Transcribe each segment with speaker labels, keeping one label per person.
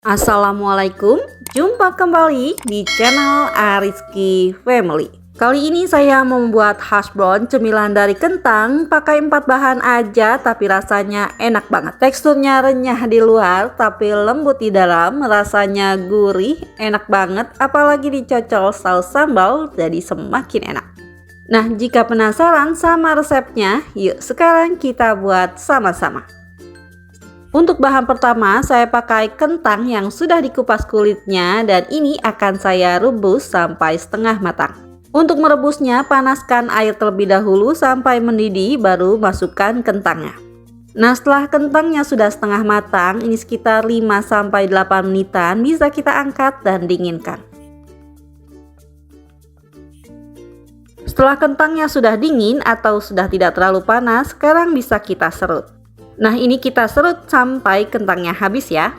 Speaker 1: Assalamualaikum, jumpa kembali di channel Ariski Family. Kali ini saya membuat hash brown cemilan dari kentang, pakai 4 bahan aja tapi rasanya enak banget. Teksturnya renyah di luar tapi lembut di dalam, rasanya gurih, enak banget, apalagi dicocol saus sambal jadi semakin enak. Nah, jika penasaran sama resepnya, yuk sekarang kita buat sama-sama. Untuk bahan pertama, saya pakai kentang yang sudah dikupas kulitnya dan ini akan saya rebus sampai setengah matang. Untuk merebusnya, panaskan air terlebih dahulu sampai mendidih, baru masukkan kentangnya. Nah, setelah kentangnya sudah setengah matang, ini sekitar 5-8 menitan, bisa kita angkat dan dinginkan. Setelah kentangnya sudah dingin atau sudah tidak terlalu panas, sekarang bisa kita serut. Nah, ini kita serut sampai kentangnya habis ya.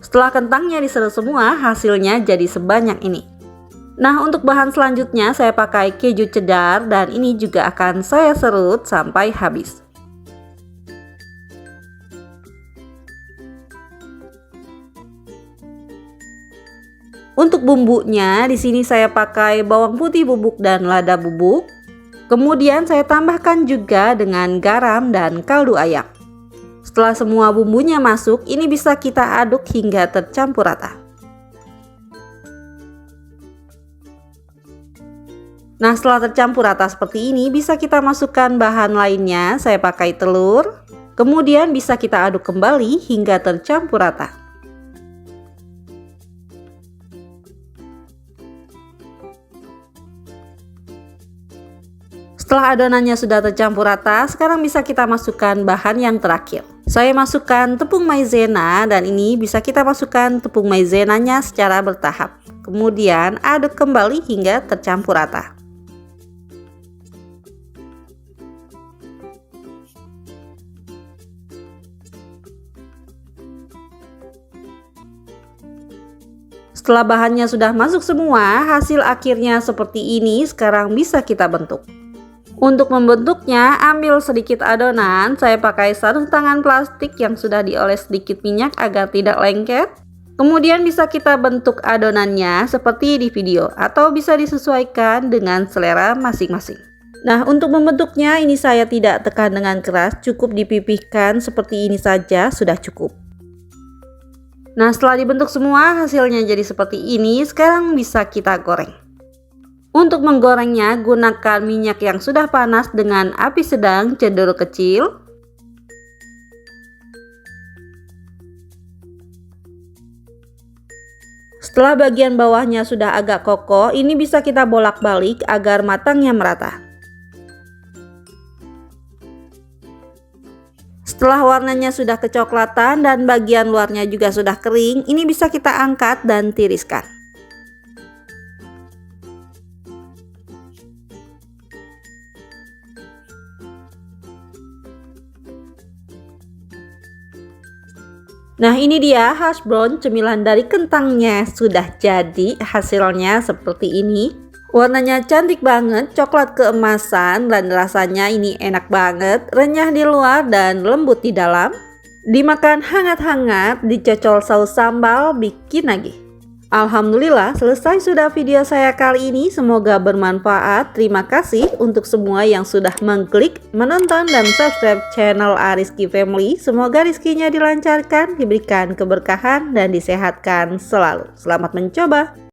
Speaker 1: Setelah kentangnya diserut semua, hasilnya jadi sebanyak ini. Nah, untuk bahan selanjutnya saya pakai keju cheddar dan ini juga akan saya serut sampai habis. Untuk bumbunya, di sini saya pakai bawang putih bubuk dan lada bubuk. Kemudian saya tambahkan juga dengan garam dan kaldu ayam. Setelah semua bumbunya masuk, ini bisa kita aduk hingga tercampur rata. Nah, setelah tercampur rata seperti ini, bisa kita masukkan bahan lainnya. Saya pakai telur. Kemudian bisa kita aduk kembali hingga tercampur rata. Setelah adonannya sudah tercampur rata, sekarang bisa kita masukkan bahan yang terakhir. Saya masukkan tepung maizena dan ini bisa kita masukkan tepung maizenanya secara bertahap. Kemudian aduk kembali hingga tercampur rata. Setelah bahannya sudah masuk semua, hasil akhirnya seperti ini. Sekarang bisa kita bentuk. Untuk membentuknya, ambil sedikit adonan, saya pakai sarung tangan plastik yang sudah dioles sedikit minyak agar tidak lengket. Kemudian bisa kita bentuk adonannya seperti di video atau bisa disesuaikan dengan selera masing-masing. Nah, untuk membentuknya ini saya tidak tekan dengan keras, cukup dipipihkan seperti ini saja sudah cukup. Nah, setelah dibentuk semua hasilnya jadi seperti ini, sekarang bisa kita goreng. Untuk menggorengnya, gunakan minyak yang sudah panas dengan api sedang cenderung kecil. Setelah bagian bawahnya sudah agak kokoh, ini bisa kita bolak-balik agar matangnya merata. Setelah warnanya sudah kecoklatan dan bagian luarnya juga sudah kering, ini bisa kita angkat dan tiriskan. Nah, ini dia hash brown cemilan dari kentangnya sudah jadi, hasilnya seperti ini. Warnanya cantik banget, coklat keemasan dan rasanya ini enak banget, renyah di luar dan lembut di dalam. Dimakan hangat-hangat, dicocol saus sambal, bikin nagih. Alhamdulillah, selesai sudah video saya kali ini. Semoga bermanfaat. Terima kasih untuk semua yang sudah mengklik, menonton, dan subscribe channel Ariski Family. Semoga rezekinya dilancarkan, diberikan keberkahan, dan disehatkan selalu. Selamat mencoba!